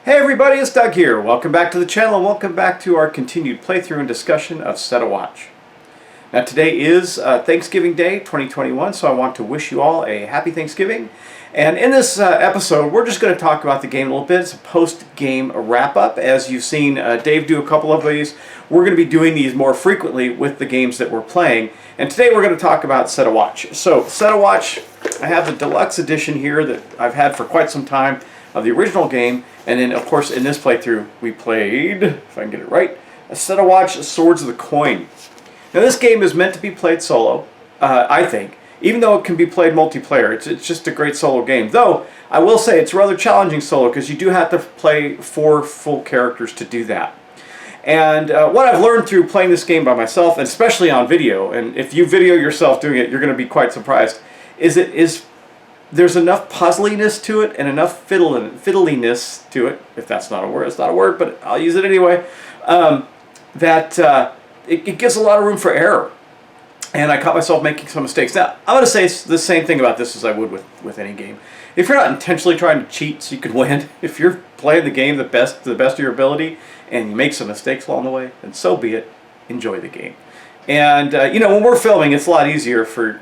Hey everybody, it's Doug here. Welcome back to the channel and welcome back to our continued playthrough and discussion of Set a Watch. Now today is Thanksgiving Day 2021, so I want to wish you all a happy Thanksgiving. And in this episode, we're just going to talk about the game a little bit. It's a post-game wrap-up. As you've seen Dave do a couple of these, we're going to be doing these more frequently with the games that we're playing. And today we're going to talk about Set a Watch. So Set a Watch, I have the deluxe edition here that I've had for quite some time of the original game, and then of course in this playthrough we played, if I can get it right, a Set a Watch Swords of the Coin. Now this game is meant to be played solo, I think, even though it can be played multiplayer. It's just a great solo game, though I will say it's rather challenging solo because you do have to play 4 full characters to do that. And what I've learned through playing this game by myself, and especially on video, and if you video yourself doing it, you're going to be quite surprised, is there's enough puzzliness to it and enough fiddliness to it, if that's not a word, it's not a word, but I'll use it anyway, that it gives a lot of room for error. And I caught myself making some mistakes. Now, I'm going to say the same thing about this as I would with any game. If you're not intentionally trying to cheat so you can win, if you're playing the game to the best of your ability and you make some mistakes along the way, then so be it. Enjoy the game. And, you know, when we're filming, it's a lot easier for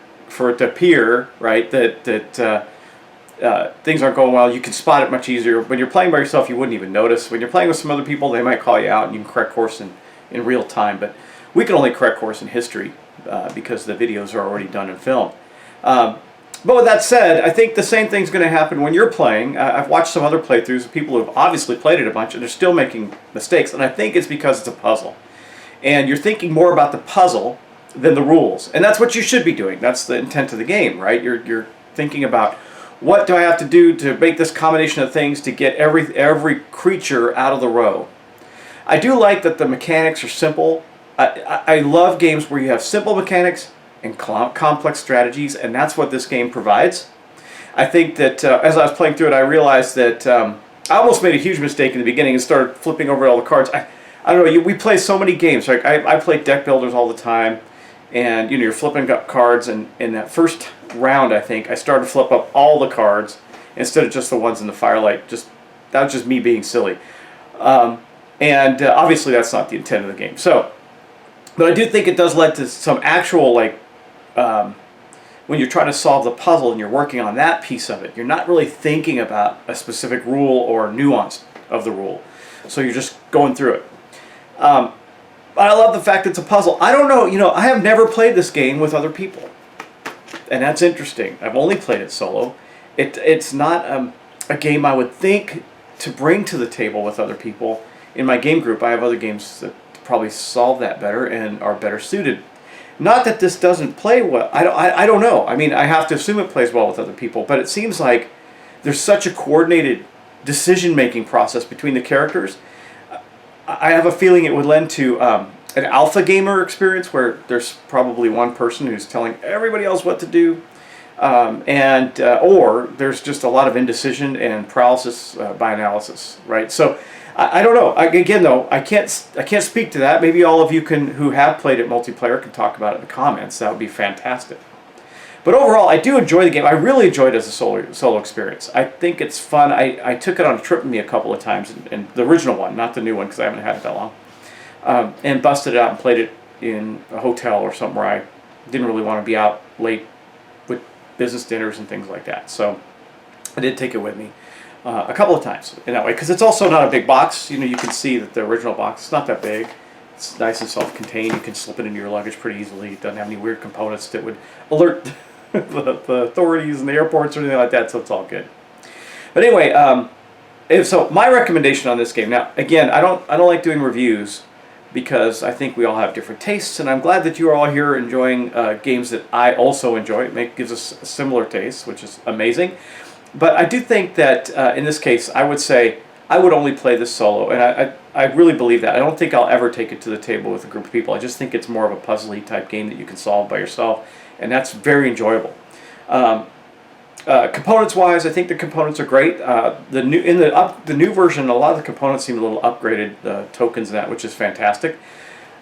it to appear, right, that things aren't going well. You can spot it much easier. When you're playing by yourself, you wouldn't even notice. When you're playing with some other people, they might call you out and you can correct course in real time. But we can only correct course in history because the videos are already done and filmed. But with that said, I think the same thing's going to happen when you're playing. I've watched some other playthroughs of people who have obviously played it a bunch and they're still making mistakes. And I think it's because it's a puzzle. And you're thinking more about the puzzle than the rules, and that's what you should be doing. That's the intent of the game, right? You're thinking about, what do I have to do to make this combination of things to get every creature out of the row. I do like that the mechanics are simple. I love games where you have simple mechanics and complex strategies, and that's what this game provides. I think that as I was playing through it, I realized that I almost made a huge mistake in the beginning and started flipping over all the cards. I don't know, we play so many games. Like I play deck builders all the time. And you know, you're flipping up cards, and in that first round, I think I started to flip up all the cards instead of just the ones in the firelight. That was just me being silly, and obviously that's not the intent of the game. So, but I do think it does lead to some actual, like, when you're trying to solve the puzzle and you're working on that piece of it, you're not really thinking about a specific rule or nuance of the rule, so you're just going through it. But I love the fact it's a puzzle. I don't know, you know, I have never played this game with other people. And that's interesting. I've only played it solo. It's not a game I would think to bring to the table with other people. In my game group, I have other games that probably solve that better and are better suited. Not that this doesn't play well. I don't know. I mean, I have to assume it plays well with other people. But it seems like there's such a coordinated decision-making process between the characters. I have a feeling it would lend to an alpha gamer experience where there's probably one person who's telling everybody else what to do, or there's just a lot of indecision and paralysis by analysis, right? So I don't know. Again, though, I can't speak to that. Maybe all of you who have played it multiplayer can talk about it in the comments. That would be fantastic. But overall, I do enjoy the game. I really enjoyed it as a solo experience. I think it's fun. I took it on a trip with me a couple of times, and the original one, not the new one, because I haven't had it that long, and busted it out and played it in a hotel or somewhere I didn't really want to be out late with business dinners and things like that. So I did take it with me a couple of times in that way, because it's also not a big box. You know, you can see that the original box is not that big. It's nice and self-contained. You can slip it into your luggage pretty easily. It doesn't have any weird components that would alert the authorities and the airports or anything like that, so it's all good. But anyway, so my recommendation on this game. Now, again, I don't like doing reviews because I think we all have different tastes, and I'm glad that you are all here enjoying games that I also enjoy. It gives us a similar taste, which is amazing. But I do think that in this case, I would say I would only play this solo, and I really believe that. I don't think I'll ever take it to the table with a group of people. I just think it's more of a puzzly type game that you can solve by yourself, and that's very enjoyable. Components-wise, I think the components are great. The new version, a lot of the components seem a little upgraded, the tokens and that, which is fantastic.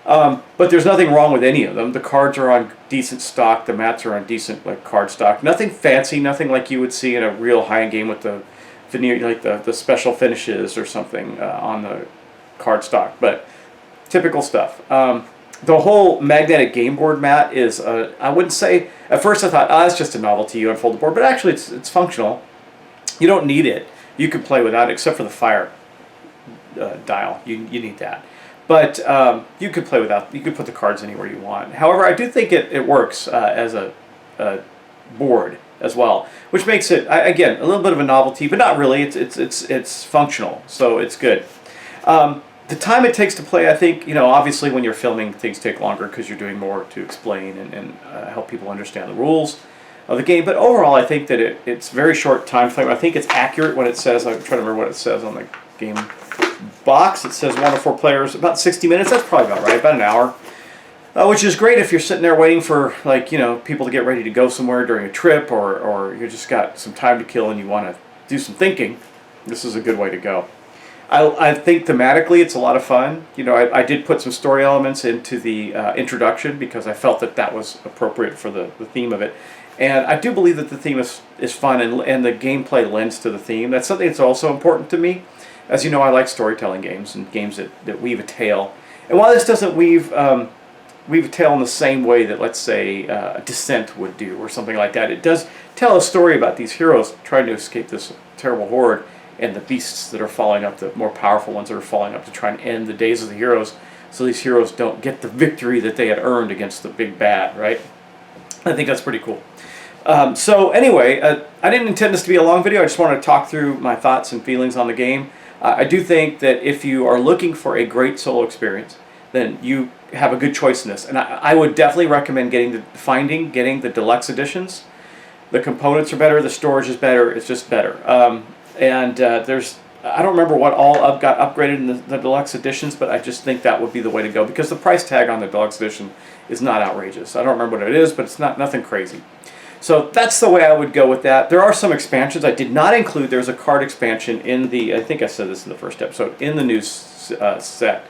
But there's nothing wrong with any of them. The cards are on decent stock. The mats are on decent card stock. Nothing fancy, nothing like you would see in a real high-end game with the veneer, like the special finishes or something on the cardstock, but typical stuff. The whole magnetic game board mat is, I wouldn't say, at first I thought, it's just a novelty, you unfold the board, but actually it's functional. You don't need it. You can play without it, except for the fire dial. You need that. But you could play without, you could put the cards anywhere you want. However, I do think it works as a board as well, which makes it, again, a little bit of a novelty, but not really. It's functional, so it's good. The time it takes to play, I think, obviously when you're filming, things take longer because you're doing more to explain and help people understand the rules of the game. But overall, I think that it's very short time frame. I think it's accurate when it says, I'm trying to remember what it says on the game box. It says 1 to 4 players, about 60 minutes. That's probably about right, about an hour. Which is great if you're sitting there waiting for, people to get ready to go somewhere during a trip, or you just got some time to kill and you want to do some thinking. This is a good way to go. I think thematically it's a lot of fun. I did put some story elements into the introduction because I felt that was appropriate for the theme of it. And I do believe that the theme is fun and the gameplay lends to the theme. That's something that's also important to me. As you know, I like storytelling games and games that weave a tale. And while this doesn't weave a tale in the same way that, let's say, Descent would do or something like that, it does tell a story about these heroes trying to escape this terrible horde and the beasts that are falling up, the more powerful ones that are falling up to try and end the days of the heroes, so these heroes don't get the victory that they had earned against the big bad, right? I think that's pretty cool. So anyway, I didn't intend this to be a long video. I just wanted to talk through my thoughts and feelings on the game. I do think that if you are looking for a great solo experience, then you have a good choice in this. And I would definitely recommend getting the deluxe editions. The components are better, the storage is better, it's just better. I don't remember what all got upgraded in the deluxe editions, but I just think that would be the way to go because the price tag on the deluxe edition is not outrageous. I don't remember what it is, but it's nothing crazy. So that's the way I would go with that. There are some expansions I did not include. There's a card expansion in I think I said this in the first episode, in the new set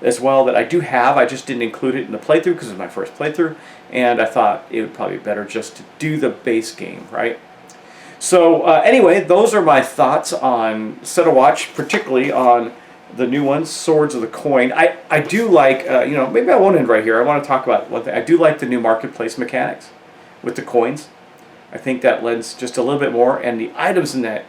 as well that I do have. I just didn't include it in the playthrough because it was my first playthrough, and I thought it would probably be better just to do the base game, right? So anyway, those are my thoughts on Set a Watch, particularly on the new ones, Swords of the Coin. I do like, maybe I won't end right here. I want to talk about one thing. I do like the new marketplace mechanics with the coins. I think that lends just a little bit more, and the items in that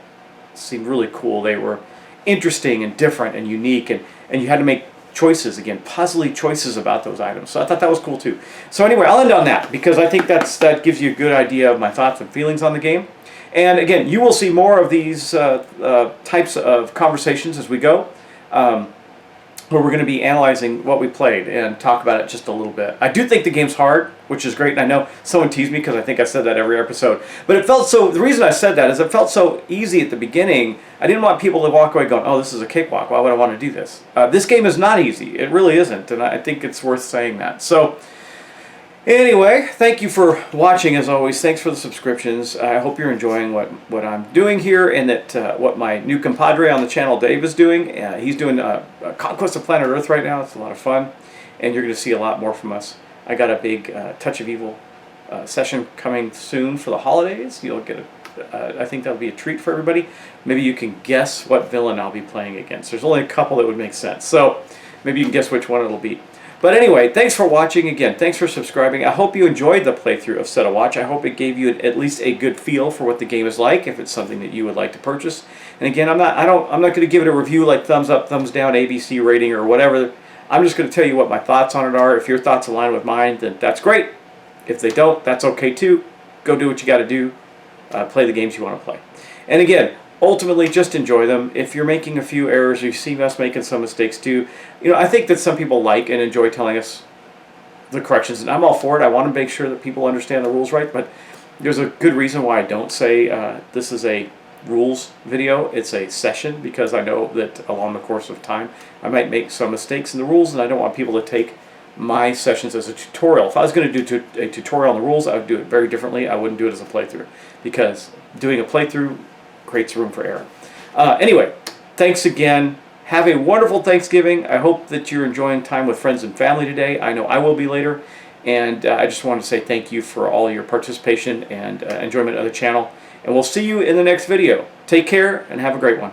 seemed really cool. They were interesting and different and unique, and you had to make choices, again, puzzly choices about those items. So I thought that was cool too. So anyway, I'll end on that because I think that gives you a good idea of my thoughts and feelings on the game. And again, you will see more of these types of conversations as we go, where we're going to be analyzing what we played and talk about it just a little bit. I do think the game's hard, which is great, and I know someone teased me because I think I said that every episode. But it felt so, the reason I said that is it felt so easy at the beginning. I didn't want people to walk away going, oh, this is a cakewalk, why would I want to do this? This game is not easy, it really isn't, and I think it's worth saying that. So, anyway, thank you for watching as always. Thanks for the subscriptions. I hope you're enjoying what I'm doing here and that what my new compadre on the channel, Dave, is doing. He's doing Conquest of Planet Earth right now. It's a lot of fun, and you're going to see a lot more from us. I got a big Touch of Evil session coming soon for the holidays. You'll get I think that'll be a treat for everybody. Maybe you can guess what villain I'll be playing against. There's only a couple that would make sense, so maybe you can guess which one it'll be. But anyway, thanks for watching again. Thanks for subscribing. I hope you enjoyed the playthrough of Set a Watch. I hope it gave you at least a good feel for what the game is like, if it's something that you would like to purchase. And again, I'm not going to give it a review like thumbs up, thumbs down, ABC rating or whatever. I'm just going to tell you what my thoughts on it are. If your thoughts align with mine, then that's great. If they don't, that's okay too. Go do what you got to do. Play the games you want to play. And again, ultimately, just enjoy them. If you're making a few errors, or you see us making some mistakes too, I think that some people like and enjoy telling us the corrections, and I'm all for it. I want to make sure that people understand the rules right, but there's a good reason why I don't say this is a rules video. It's a session, because I know that along the course of time I might make some mistakes in the rules, and I don't want people to take my sessions as a tutorial. If I was going to do a tutorial on the rules, I would do it very differently. I wouldn't do it as a playthrough, because doing a playthrough creates room for error. Anyway, thanks again. Have a wonderful Thanksgiving. I hope that you're enjoying time with friends and family today. I know I will be later. And I just wanted to say thank you for all your participation and enjoyment of the channel. And we'll see you in the next video. Take care and have a great one.